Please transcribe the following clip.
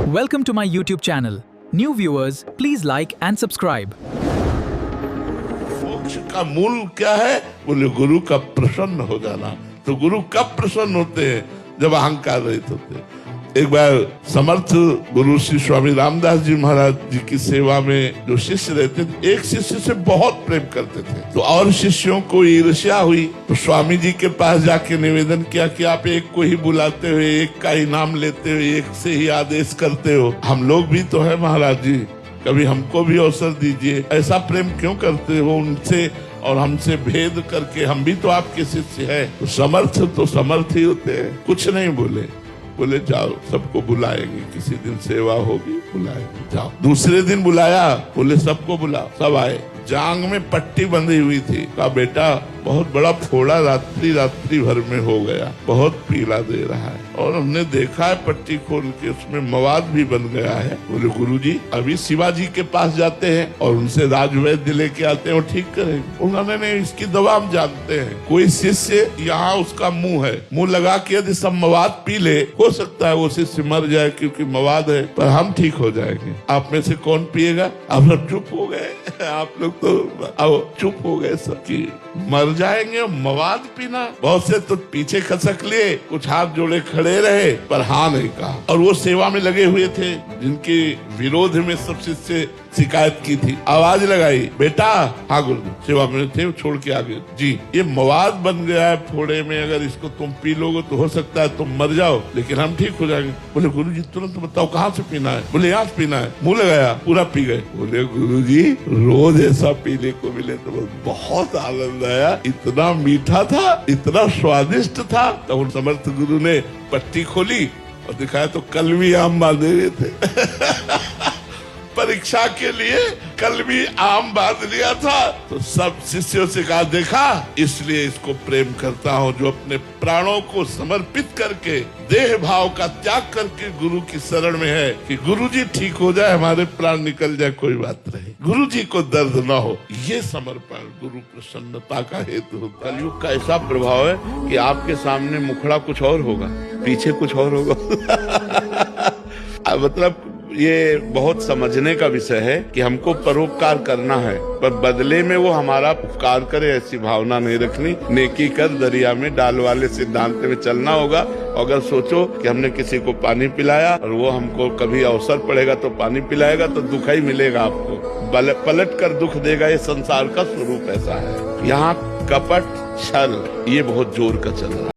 Welcome to my YouTube channel. New viewers, please like and subscribe. मोक्ष का मूल क्या है? बोले गुरु का प्रसन्न हो जाना। तो गुरु कब प्रसन्न होते हैं? जब अहंकार रहित होते हैं। एक बार समर्थ गुरु श्री स्वामी रामदास जी महाराज जी की सेवा में जो शिष्य रहते थे, एक शिष्य से बहुत प्रेम करते थे। तो और शिष्यों को ईर्ष्या हुई, तो स्वामी जी के पास जाके निवेदन किया कि आप एक को ही बुलाते हुए, एक का ही नाम लेते हुए, एक से ही आदेश करते हो। हम लोग भी तो है महाराज जी, कभी हमको भी अवसर दीजिए। ऐसा प्रेम क्यों करते हो उनसे और हमसे भेद करके? हम भी तो आपके शिष्य हैं। तो समर्थ ही होते हैं। कुछ नहीं बोले जाओ, सबको बुलाएंगे, किसी दिन सेवा होगी, बुलाएंगे, जाओ। दूसरे दिन बुलाया, बोले सबको बुलाओ, सब आए। जांग में पट्टी बंधी हुई थी। कहा बेटा बहुत बड़ा फोड़ा रात्रि भर में हो गया, बहुत पीला दे रहा है। और हमने देखा है पट्टी खोल के, उसमें मवाद भी बन गया है। बोले गुरुजी अभी शिवाजी के पास जाते हैं और उनसे राजवैद्य लेके आते हैं, वो ठीक करेंगे। उन्होंने नहीं, इसकी दवा हम जानते हैं। कोई शिष्य यहाँ उसका मुंह है, मुंह लगा के यदि सब मवाद पी ले, हो सकता है वो शिष्य मर जाए क्योंकि मवाद है, पर हम ठीक हो जाएंगे। आप में से कौन पिएगा? आप सब चुप हो गए। आप लोग तो अब चुप हो गए सब कि मर जाएंगे, मवाद पीना। बहुत से तो पीछे खसक लिए, कुछ हाथ जोड़े खड़े रहे, पर हाँ नहीं कहा। और वो सेवा में लगे हुए थे, जिनके विरोध में सब शिष्य शिकायत की थी। आवाज लगाई, बेटा। हाँ गुरुजी, सेवा में थे, छोड़ के आगे। जी ये मवाद बन गया है फोड़े में, अगर इसको तुम पी लोगे तो हो सकता है तुम मर जाओ, लेकिन हम ठीक हो जाएंगे। बोले गुरुजी तुरंत बताओ कहाँ से पीना है? बोले यहाँ से पीना है। मुंह लगाया, पूरा पी गए। बोले गुरुजी रोज ऐसा पीने को मिले तो बहुत आनंद आया, इतना मीठा था, इतना स्वादिष्ट था। तो उन समर्थ गुरु ने पट्टी खोली और दिखाया तो कलमी आम बांधे हुए थे। परीक्षा के लिए कल भी आम बांध लिया था। तो सब शिष्यों से कहा, देखा, इसलिए इसको प्रेम करता हूँ, जो अपने प्राणों को समर्पित करके, देह भाव का त्याग करके गुरु की शरण में है कि गुरु जी ठीक हो जाए, हमारे प्राण निकल जाए, कोई बात नहीं, गुरु जी को दर्द न हो। ये समर्पण गुरु प्रसन्नता का हेतु होता है। कलयुग का ऐसा प्रभाव है कि आपके सामने मुखड़ा कुछ और होगा, पीछे कुछ और होगा। मतलब ये बहुत समझने का विषय है कि हमको परोपकार करना है, पर बदले में वो हमारा उपकार करे, ऐसी भावना नहीं रखनी। नेकी कर दरिया में डाल वाले सिद्धांत में चलना होगा। अगर सोचो कि हमने किसी को पानी पिलाया और वो हमको कभी अवसर पड़ेगा तो पानी पिलाएगा, तो दुख ही मिलेगा आपको, पलट कर दुख देगा। ये संसार का स्वरूप ऐसा है। यहाँ कपट छल ये बहुत जोर का चल रहा है।